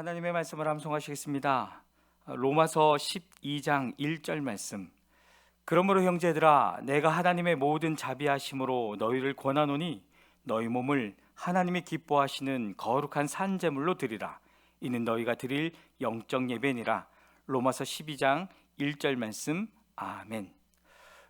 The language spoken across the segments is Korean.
하나님의 말씀을 암송하시겠습니다. 로마서 12장 1절 말씀. 그러므로 형제들아, 내가 하나님의 모든 자비하심으로 너희를 권하노니 너희 몸을 하나님이 기뻐하시는 거룩한 산제물로 드리라. 이는 너희가 드릴 영적 예배니라. 로마서 12장 1절 말씀. 아멘.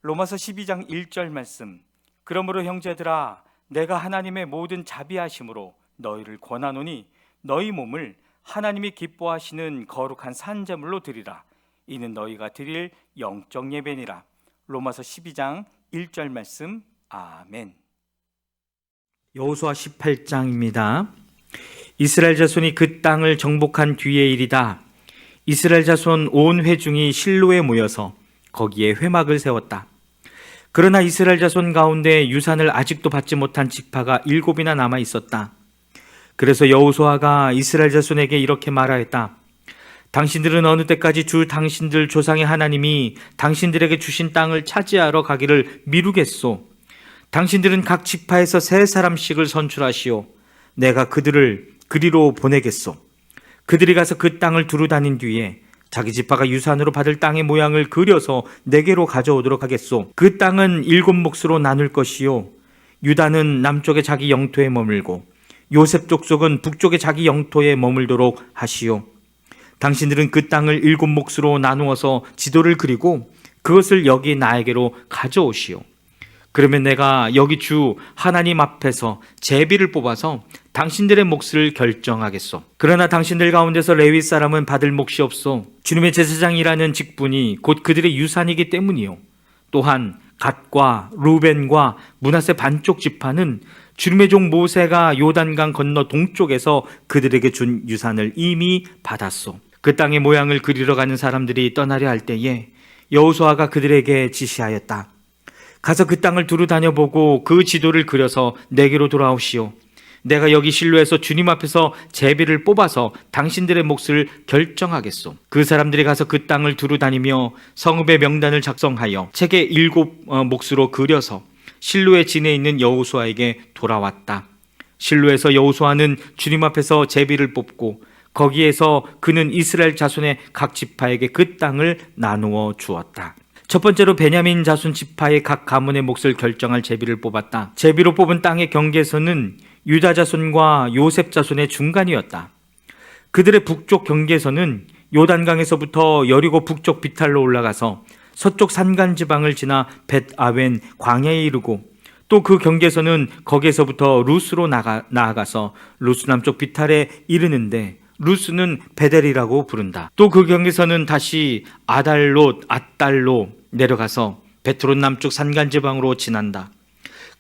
로마서 12장 1절 말씀. 그러므로 형제들아, 내가 하나님의 모든 자비하심으로 너희를 권하노니 너희 몸을 하나님이 기뻐하시는 거룩한 산제물로 드리라. 이는 너희가 드릴 영적 예배니라. 로마서 12장 1절 말씀. 아멘. 여호수아 18장입니다. 이스라엘 자손이 그 땅을 정복한 뒤의 일이다. 이스라엘 자손 온 회중이 실로에 모여서 거기에 회막을 세웠다. 그러나 이스라엘 자손 가운데 유산을 아직도 받지 못한 지파가 7이나 남아 있었다. 그래서 여호수아가 이스라엘 자손에게 이렇게 말하였다. 당신들은 어느 때까지 주 당신들 조상의 하나님이 당신들에게 주신 땅을 차지하러 가기를 미루겠소? 당신들은 각 지파에서 3사람씩을 선출하시오. 내가 그들을 그리로 보내겠소. 그들이 가서 그 땅을 두루 다닌 뒤에 자기 지파가 유산으로 받을 땅의 모양을 그려서 내게로 가져오도록 하겠소. 그 땅은 7몫으로 나눌 것이요, 유다는 남쪽에 자기 영토에 머물고 요셉 족속은 북쪽에 자기 영토에 머물도록 하시오. 당신들은 그 땅을 7몫으로 나누어서 지도를 그리고 그것을 여기 나에게로 가져오시오. 그러면 내가 여기 주 하나님 앞에서 제비를 뽑아서 당신들의 몫을 결정하겠소. 그러나 당신들 가운데서 레위 사람은 받을 몫이 없소. 주님의 제사장이라는 직분이 곧 그들의 유산이기 때문이요. 또한 갓과 루벤과 므낫세 반쪽 지파는 주님의 종 모세가 요단강 건너 동쪽에서 그들에게 준 유산을 이미 받았소. 그 땅의 모양을 그리러 가는 사람들이 떠나려 할 때에 여호수아가 그들에게 지시하였다. 가서 그 땅을 두루 다녀보고 그 지도를 그려서 내게로 돌아오시오. 내가 여기 실로에서 주님 앞에서 제비를 뽑아서 당신들의 몫을 결정하겠소. 그 사람들이 가서 그 땅을 두루 다니며 성읍의 명단을 작성하여 책에 7몫으로 그려서 실로의 진에 있는 여호수아에게 돌아왔다. 실로에서 여호수아는 주님 앞에서 제비를 뽑고 거기에서 그는 이스라엘 자손의 각 지파에게 그 땅을 나누어 주었다. 첫 번째로 베냐민 자손 지파의 각 가문의 몫을 결정할 제비를 뽑았다. 제비로 뽑은 땅의 경계선은 유다 자손과 요셉 자손의 중간이었다. 그들의 북쪽 경계선은 요단강에서부터 여리고 북쪽 비탈로 올라가서 서쪽 산간 지방을 지나 벳아웬 광야에 이르고, 또 그 경계선은 거기에서부터 루스로 나아가서 루스 남쪽 비탈에 이르는데 루스는 베델이라고 부른다. 또 그 경계선은 다시 아달로 내려가서 베토론 남쪽 산간 지방으로 지난다.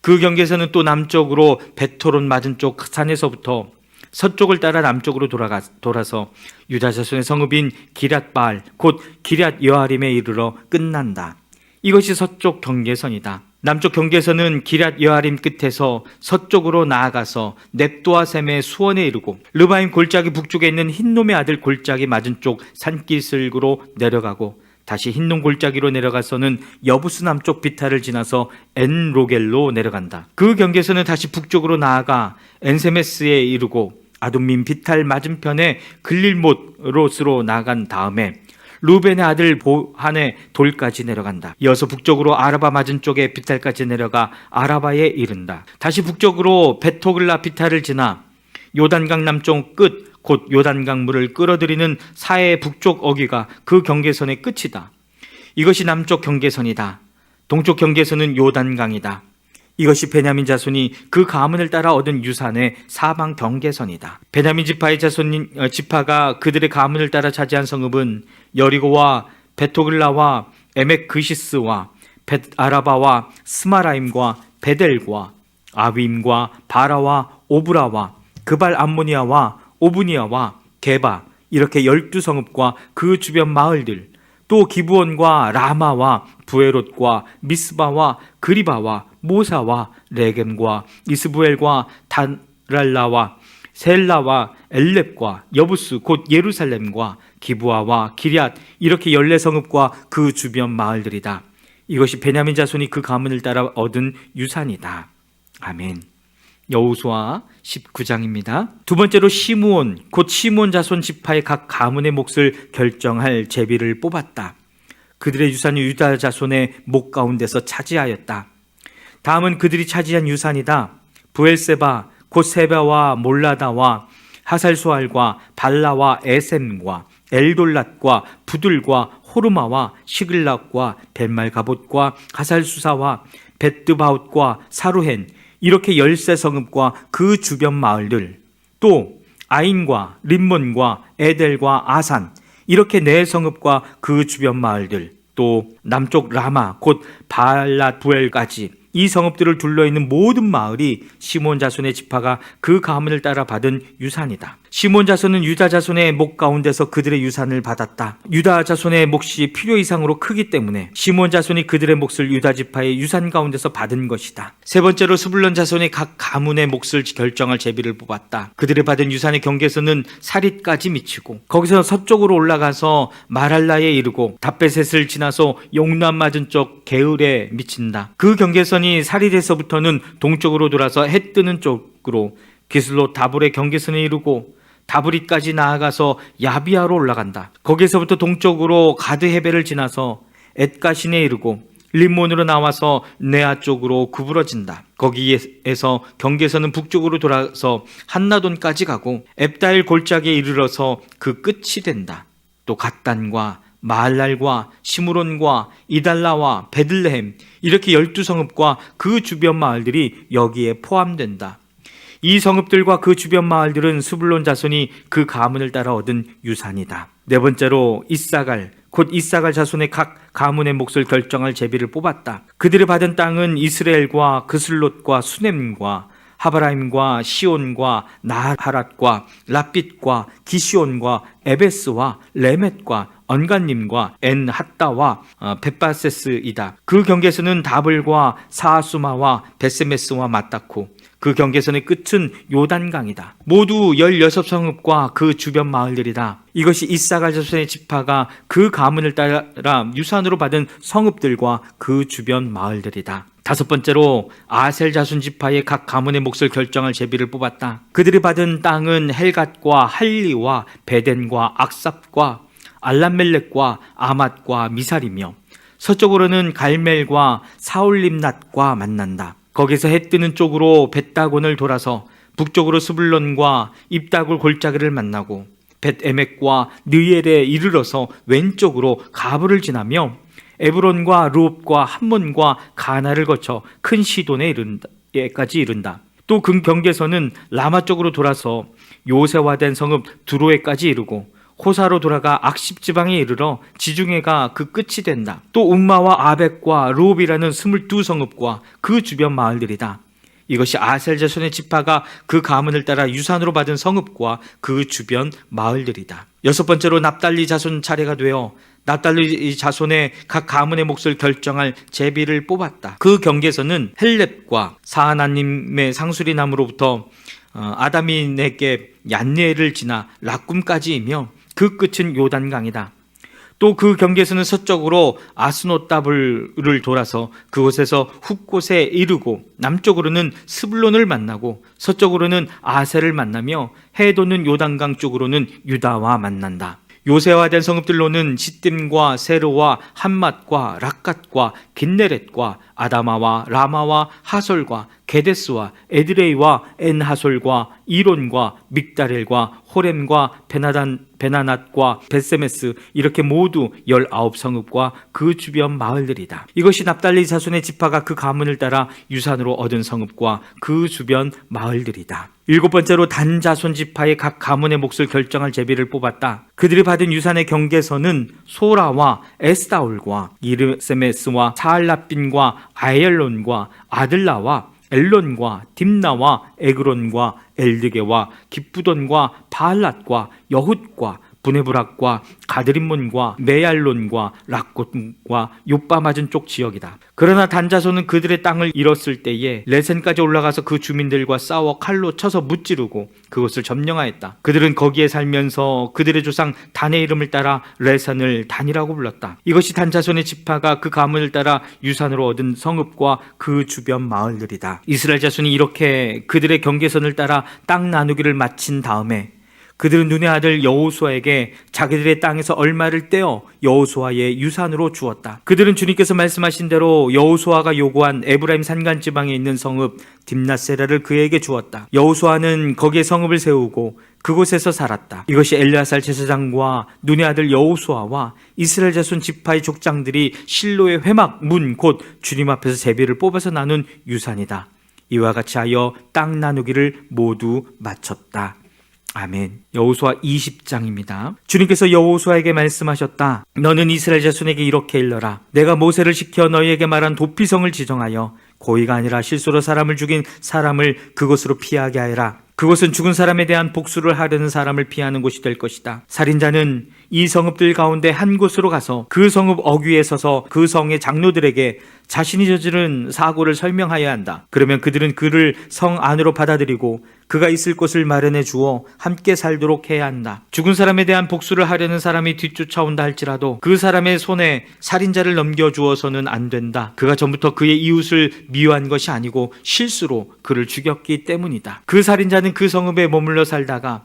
그 경계선은 또 남쪽으로 베토론 맞은쪽 산에서부터 서쪽을 따라 남쪽으로 돌아서 유다 자손의 성읍인 기럇바알 곧 기럇 여아림에 이르러 끝난다. 이것이 서쪽 경계선이다. 남쪽 경계선은 기럇 여아림 끝에서 서쪽으로 나아가서 넵도아셈의 수원에 이르고 르바임 골짜기 북쪽에 있는 흰놈의 아들 골짜기 맞은쪽 산기슭으로 내려가고 다시 흰놈 골짜기로 내려가서는 여부스 남쪽 비탈을 지나서 엔로겔로 내려간다. 그 경계선은 다시 북쪽으로 나아가 엔세메스에 이르고 아둠민 비탈 맞은편에 글릴못롯으로 나간 다음에 루벤의 아들 보한의 돌까지 내려간다. 이어서 북쪽으로 아라바 맞은쪽에 비탈까지 내려가 아라바에 이른다. 다시 북쪽으로 베토글라 비탈을 지나 요단강 남쪽 끝 곧 요단강 물을 끌어들이는 사해 북쪽 어귀가 그 경계선의 끝이다. 이것이 남쪽 경계선이다. 동쪽 경계선은 요단강이다. 이것이 베냐민 자손이 그 가문을 따라 얻은 유산의 사방 경계선이다. 베냐민 지파의 지파가 그들의 가문을 따라 차지한 성읍은 여리고와 베토글라와 에멕그시스와 벳아라바와 스마라임과 베델과 아빔과 바라와 오브라와 그발 암모니아와 오브니아와 게바, 이렇게 12성읍과 그 주변 마을들, 또 기브온과 라마와 부에롯과 미스바와 그리바와 모사와 레겜과 이스부엘과 단랄라와 셀라와 엘렙과 여부스 곧 예루살렘과 기브아와 기럇, 이렇게 14성읍과 그 주변 마을들이다. 이것이 베냐민 자손이 그 가문을 따라 얻은 유산이다. 아멘. 여호수아 19장입니다. 두 번째로 시므온, 곧 시므온 자손 지파의 각 가문의 몫을 결정할 제비를 뽑았다. 그들의 유산이 유다 자손의 목 가운데서 차지하였다. 다음은 그들이 차지한 유산이다. 브엘세바, 곧 세바와 몰라다와 하살수알과 발라와 에셈과 엘돌랏과 부들과 호르마와 시글락과 벳말가봇과 하살수사와 베트바웃과 사루헨, 이렇게 13성읍과 그 주변 마을들, 또 아인과 림몬과 에델과 아산, 이렇게 4성읍과 그 주변 마을들, 또 남쪽 라마 곧 바알랏부엘까지 이 성읍들을 둘러있는 모든 마을이 시므온 자손의 지파가 그 가문을 따라 받은 유산이다. 시므온 자손은 유다 자손의 목 가운데서 그들의 유산을 받았다. 유다 자손의 몫이 필요 이상으로 크기 때문에 시므온 자손이 그들의 몫을 유다 지파의 유산 가운데서 받은 것이다. 세 번째로 스불론 자손의 각 가문의 몫을 결정할 제비를 뽑았다. 그들이 받은 유산의 경계선은 사릿까지 미치고 거기서 서쪽으로 올라가서 마랄라에 이르고 답베셋을 지나서 용남 맞은쪽 게을에 미친다. 그 경계선이 사릿에서부터는 동쪽으로 돌아서 해 뜨는 쪽으로 기슬롯 다볼의 경계선에 이르고 다브릿까지 나아가서 야비아로 올라간다. 거기에서부터 동쪽으로 가드 헤벨을 지나서 엣가신에 이르고 림몬으로 나와서 네아 쪽으로 구부러진다. 거기에서 경계선은 북쪽으로 돌아서 한나돈까지 가고 앱다일 골짜기에 이르러서 그 끝이 된다. 또 갓단과 마할랄과 시므론과 이달라와 베들레헴, 이렇게 12성읍과 그 주변 마을들이 여기에 포함된다. 이 성읍들과 그 주변 마을들은 스불론 자손이 그 가문을 따라 얻은 유산이다. 네 번째로 이사갈, 곧 이사갈 자손의 각 가문의 몫을 결정할 제비를 뽑았다. 그들이 받은 땅은 이스라엘과 그슬롯과 수넴과 하바라임과 시온과 나하랏과 랍빗과 기시온과 에베스와 레멧과 언간님과 엔핫다와 벳바세스이다. 그 경계선은 다블과 사하수마와 베세메스와 맞닿고 그 경계선의 끝은 요단강이다. 모두 16성읍과 그 주변 마을들이다. 이것이 이사갈 자손의 지파가 그 가문을 따라 유산으로 받은 성읍들과 그 주변 마을들이다. 다섯 번째로 아셀 자손 지파의 각 가문의 몫을 결정할 제비를 뽑았다. 그들이 받은 땅은 헬갓과 할리와 베덴과 악삽과 알람멜렉과 아맛과 미살이며 서쪽으로는 갈멜과 사울림낫과 만난다. 거기서 해 뜨는 쪽으로 벳다곤을 돌아서 북쪽으로 스불론과 입다굴 골짜기를 만나고 벳에멕과 느엘에 이르러서 왼쪽으로 가브를 지나며 에브론과 루옵과 함몬과 가나를 거쳐 큰 시돈에까지 이른다. 또 그 경계선은 라마 쪽으로 돌아서 요새화된 성읍 두로에까지 이르고 호사로 돌아가 악십 지방에 이르러 지중해가 그 끝이 된다. 또 움마와 아벡과 루옵이라는 22성읍과 그 주변 마을들이다. 이것이 아셀 자손의 지파가 그 가문을 따라 유산으로 받은 성읍과 그 주변 마을들이다. 여섯 번째로 납달리 자손 차례가 되어 납달리 자손의 각 가문의 몫을 결정할 제비를 뽑았다. 그 경계선은 헬렙과 사하나님의 상수리 나무로부터 아다미네게 얀니엘을 지나 락꿈까지이며 그 끝은 요단강이다. 또 그 경계선은 서쪽으로 아스노따블을 돌아서 그곳에서 훗곳에 이르고 남쪽으로는 스불론을 만나고 서쪽으로는 아셀을 만나며 해 돋는 요단강 쪽으로는 유다와 만난다. 요새화된 성읍들로는 시딤과 세르와 함맛과 락갓과 긴네렛과 아다마와 라마와 하솔과 게데스와 에드레이와 엔하솔과 이론과 믹다렐과 호렘과 베나낫과 벳세메스, 이렇게 모두 19성읍과 그 주변 마을들이다. 이것이 납달리 자손의 지파가 그 가문을 따라 유산으로 얻은 성읍과 그 주변 마을들이다. 일곱 번째로 단 자손 지파의 각 가문의 몫을 결정할 제비를 뽑았다. 그들이 받은 유산의 경계선은 소라와 에스다올과 이르세메스와 사알라빈과 아엘론과 아들라와 엘론과 딥나와 에그론과 엘드게와 기쁘돈과 바알랏과 여훗과 부네브락과 가드림몬과 메얄론과 락곳과 요빠 맞은 쪽 지역이다. 그러나 단 자손은 그들의 땅을 잃었을 때에 레센까지 올라가서 그 주민들과 싸워 칼로 쳐서 무찌르고 그곳을 점령하였다. 그들은 거기에 살면서 그들의 조상 단의 이름을 따라 레산을 단이라고 불렀다. 이것이 단 자손의 지파가 그 가문을 따라 유산으로 얻은 성읍과 그 주변 마을들이다. 이스라엘 자손이 이렇게 그들의 경계선을 따라 땅 나누기를 마친 다음에 그들은 눈의 아들 여호수아에게 자기들의 땅에서 얼마를 떼어 여호수아의 유산으로 주었다. 그들은 주님께서 말씀하신 대로 여호수아가 요구한 에브라임 산간 지방에 있는 성읍 딥낫세라를 그에게 주었다. 여호수아는 거기에 성읍을 세우고 그곳에서 살았다. 이것이 엘르아살 제사장과 눈의 아들 여호수아와 이스라엘 자손 지파의 족장들이 실로의 회막 문 곧 주님 앞에서 제비를 뽑아서 나눈 유산이다. 이와 같이 하여 땅 나누기를 모두 마쳤다. 아멘. 여호수아 20장입니다. 주님께서 여호수아에게 말씀하셨다. 너는 이스라엘 자손에게 이렇게 일러라. 내가 모세를 시켜 너희에게 말한 도피성을 지정하여 고의가 아니라 실수로 사람을 죽인 사람을 그곳으로 피하게 하여라. 그곳은 죽은 사람에 대한 복수를 하려는 사람을 피하는 곳이 될 것이다. 살인자는 이 성읍들 가운데 한 곳으로 가서 그 성읍 어귀에 서서 그 성의 장로들에게 자신이 저지른 사고를 설명하여야 한다. 그러면 그들은 그를 성 안으로 받아들이고 그가 있을 곳을 마련해 주어 함께 살도록 해야 한다. 죽은 사람에 대한 복수를 하려는 사람이 뒤쫓아온다 할지라도 그 사람의 손에 살인자를 넘겨주어서는 안 된다. 그가 전부터 그의 이웃을 미워한 것이 아니고 실수로 그를 죽였기 때문이다. 그 살인자는 그 성읍에 머물러 살다가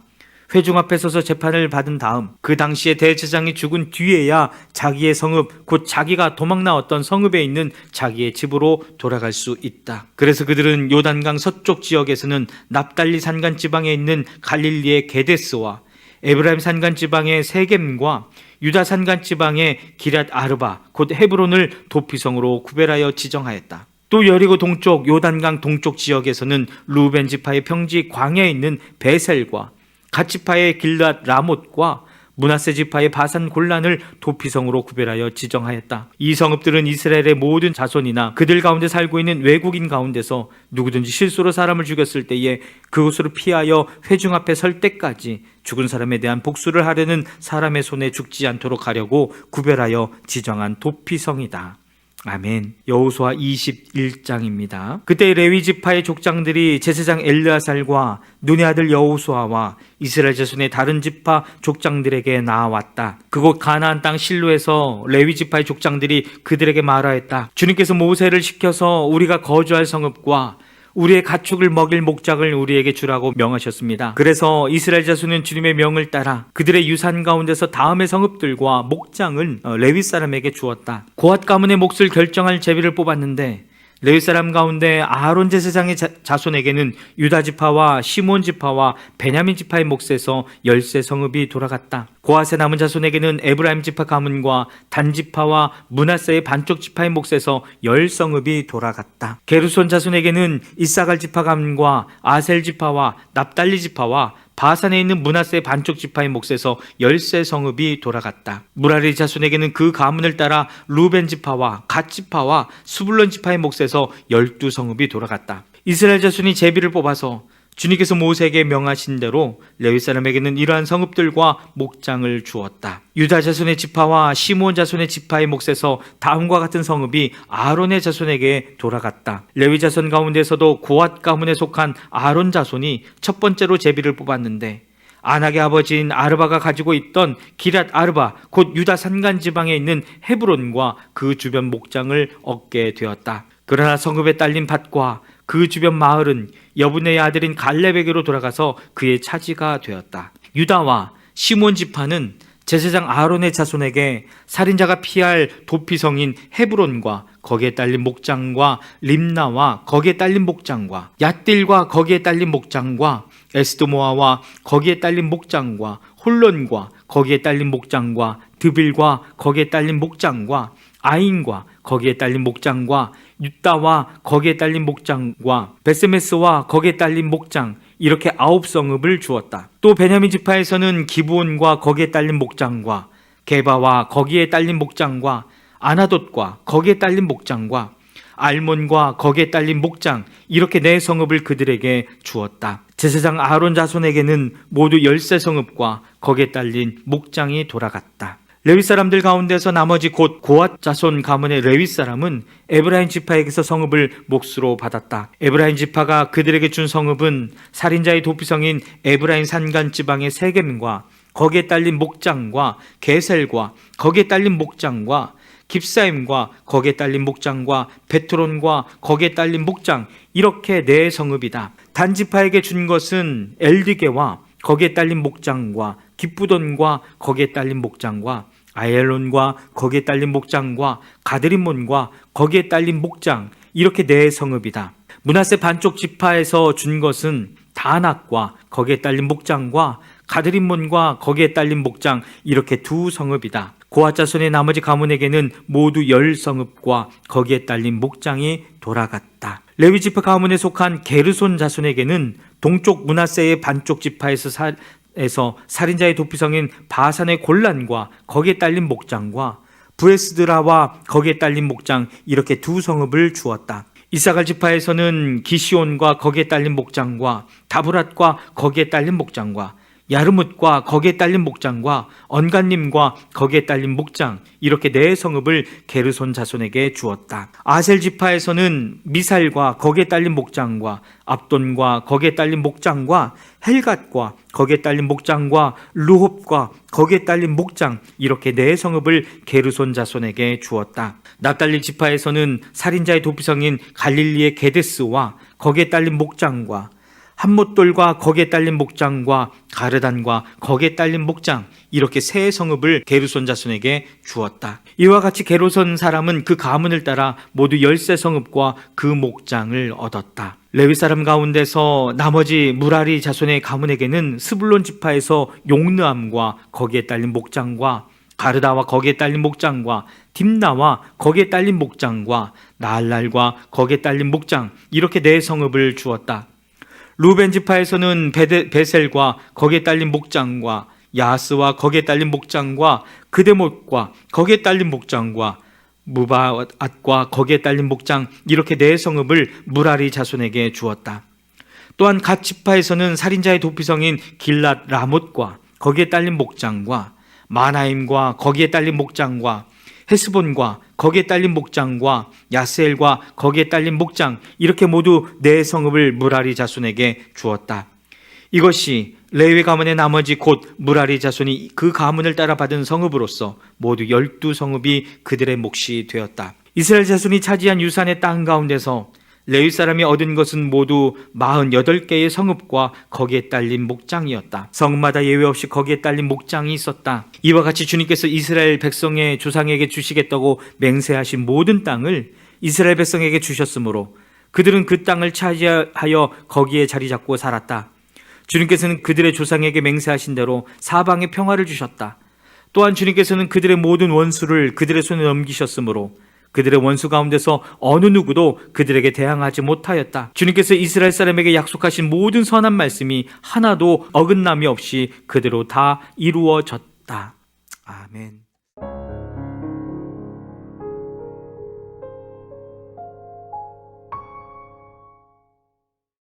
회중 앞에 서서 재판을 받은 다음 그 당시에 대제사장이 죽은 뒤에야 자기의 성읍 곧 자기가 도망 나왔던 성읍에 있는 자기의 집으로 돌아갈 수 있다. 그래서 그들은 요단강 서쪽 지역에서는 납달리 산간 지방에 있는 갈릴리의 게데스와 에브라임 산간 지방의 세겜과 유다 산간 지방의 기럇 아르바 곧 헤브론을 도피성으로 구별하여 지정하였다. 또 여리고 동쪽 요단강 동쪽 지역에서는 루벤 지파의 평지 광야에 있는 베셀과 갓 지파의 길랏 라못과 므낫세 지파의 바산 골란을 도피성으로 구별하여 지정하였다. 이 성읍들은 이스라엘의 모든 자손이나 그들 가운데 살고 있는 외국인 가운데서 누구든지 실수로 사람을 죽였을 때에 그곳으로 피하여 회중 앞에 설 때까지 죽은 사람에 대한 복수를 하려는 사람의 손에 죽지 않도록 하려고 구별하여 지정한 도피성이다. 아멘. 여호수아 21장입니다. 그때 레위 지파의 족장들이 제사장 엘르아살과 눈의 아들 여호수아와 이스라엘 자손의 다른 지파 족장들에게 나아왔다. 그곳 가나안 땅 실로에서 레위 지파의 족장들이 그들에게 말하였다. 주님께서 모세를 시켜서 우리가 거주할 성읍과 우리의 가축을 먹일 목장을 우리에게 주라고 명하셨습니다. 그래서 이스라엘 자손은 주님의 명을 따라 그들의 유산 가운데서 다음의 성읍들과 목장을 레위 사람에게 주었다. 고앗 가문의 몫을 결정할 제비를 뽑았는데 레위 사람 가운데 아하론 제사장의 자손에게는 유다 지파와 시몬 지파와 베냐민 지파의 몫에서 10세 성읍이 돌아갔다. 고앗의 남은 자손에게는 에브라임 지파 가문과 단 지파와 므낫세의 반쪽 지파의 몫에서 10성읍이 돌아갔다. 게르손 자손에게는 이사갈 지파 가문과 아셀 지파와 납달리 지파와 바산에 있는 므낫세의 반쪽 지파의 몫에서 10세 성읍이 돌아갔다. 무라리 자손에게는 그 가문을 따라 루벤 지파와 갓 지파와 수불론 지파의 몫에서 12성읍이 돌아갔다. 이스라엘 자손이 제비를 뽑아서 주님께서 모세에게 명하신 대로 레위 사람에게는 이러한 성읍들과 목장을 주었다. 유다 자손의 지파와 시므온 자손의 지파의 몫에서 다음과 같은 성읍이 아론의 자손에게 돌아갔다. 레위 자손 가운데서도 고앗 가문에 속한 아론 자손이 첫 번째로 제비를 뽑았는데 아낙의 아버지인 아르바가 가지고 있던 기럇 아르바 곧 유다 산간 지방에 있는 헤브론과 그 주변 목장을 얻게 되었다. 그러나 성읍에 딸린 밭과 그 주변 마을은 여분의 아들인 갈렙에게로 돌아가서 그의 차지가 되었다. 유다와 시몬 지파는 제사장 아론의 자손에게 살인자가 피할 도피성인 헤브론과 거기에 딸린 목장과 림나와 거기에 딸린 목장과 얏딜과 거기에 딸린 목장과 에스드모아와 거기에 딸린 목장과 홀론과 거기에 딸린 목장과 드빌과 거기에 딸린 목장과 아인과 거기에 딸린 목장과 유다와 거기에 딸린 목장과 베스메스와 거기에 딸린 목장 이렇게 9성읍을 주었다. 또 베냐민 지파에서는 기브온과 거기에 딸린 목장과 게바와 거기에 딸린 목장과 아나돗과 거기에 딸린 목장과 알몬과 거기에 딸린 목장 이렇게 4성읍을 그들에게 주었다. 제사장 아론 자손에게는 모두 13성읍과 거기에 딸린 목장이 돌아갔다. 레위 사람들 가운데서 나머지 곧 고앗 자손 가문의 레위 사람은 에브라임 지파에게서 성읍을 몫으로 받았다. 에브라임 지파가 그들에게 준 성읍은 살인자의 도피성인 에브라임 산간 지방의 세겜과 거기에 딸린 목장과 게셀과 거기에 딸린 목장과 깁사임과 거기에 딸린 목장과 베트론과 거기에 딸린 목장, 이렇게 네 성읍이다. 단 지파에게 준 것은 엘디게와 거기에 딸린 목장과 기쁘돈과 거기에 딸린 목장과 아엘론과 거기에 딸린 목장과 가드림몬과 거기에 딸린 목장, 이렇게 네 성읍이다. 므낫세 반쪽 지파에서 준 것은 다낙과 거기에 딸린 목장과 가드림몬과 거기에 딸린 목장, 이렇게 두 성읍이다. 고앗 자손의 나머지 가문에게는 모두 10성읍과 거기에 딸린 목장이 돌아갔다. 레위 지파 가문에 속한 게르손 자손에게는 동쪽 므낫세의 반쪽 지파에서 살인자의 도피성인 바산의 골란과 거기에 딸린 목장과 부에스드라와 거기에 딸린 목장, 이렇게 두 성읍을 주었다. 이사갈 지파에서는 기시온과 거기에 딸린 목장과 다브랏과 거기에 딸린 목장과 야르뭇과 거기에 딸린 목장과 언간님과 거기에 딸린 목장, 이렇게 네 성읍을 게르손 자손에게 주었다. 아셀 지파에서는 미살과 거기에 딸린 목장과 압돈과 거기에 딸린 목장과 헬갓과 거기에 딸린 목장과 루홉과 거기에 딸린 목장, 이렇게 네 성읍을 게르손 자손에게 주었다. 납달리 지파에서는 살인자의 도피성인 갈릴리의 게데스와 거기에 딸린 목장과 한못돌과 거기에 딸린 목장과 가르단과 거기에 딸린 목장, 이렇게 세 성읍을 게르손 자손에게 주었다. 이와 같이 게르손 사람은 그 가문을 따라 모두 13성읍과 그 목장을 얻었다. 레위 사람 가운데서 나머지 무라리 자손의 가문에게는 스불론 지파에서 용느암과 거기에 딸린 목장과 가르다와 거기에 딸린 목장과 딥나와 거기에 딸린 목장과 나알랄과 거기에 딸린 목장, 이렇게 네 성읍을 주었다. 루벤 지파에서는 베셀과 거기에 딸린 목장과 야스와 거기에 딸린 목장과 그데못과 거기에 딸린 목장과 무바앗과 거기에 딸린 목장, 이렇게 네 성읍을 무라리 자손에게 주었다. 또한 갓 지파에서는 살인자의 도피성인 길랏 라못과 거기에 딸린 목장과 마나임과 거기에 딸린 목장과 헤스본과 거기에 딸린 목장과 야스엘과 거기에 딸린 목장, 이렇게 모두 네 성읍을 무라리 자손에게 주었다. 이것이 레위 가문의 나머지 곧 무라리 자손이 그 가문을 따라 받은 성읍으로서 모두 12성읍이 그들의 몫이 되었다. 이스라엘 자손이 차지한 유산의 땅 가운데서 레위 사람이 얻은 것은 모두 48개의 성읍과 거기에 딸린 목장이었다. 성마다 예외 없이 거기에 딸린 목장이 있었다. 이와 같이 주님께서 이스라엘 백성의 조상에게 주시겠다고 맹세하신 모든 땅을 이스라엘 백성에게 주셨으므로 그들은 그 땅을 차지하여 거기에 자리 잡고 살았다. 주님께서는 그들의 조상에게 맹세하신 대로 사방에 평화를 주셨다. 또한 주님께서는 그들의 모든 원수를 그들의 손에 넘기셨으므로 그들의 원수 가운데서 어느 누구도 그들에게 대항하지 못하였다. 주님께서 이스라엘 사람에게 약속하신 모든 선한 말씀이 하나도 어긋남이 없이 그대로 다 이루어졌다. 아멘.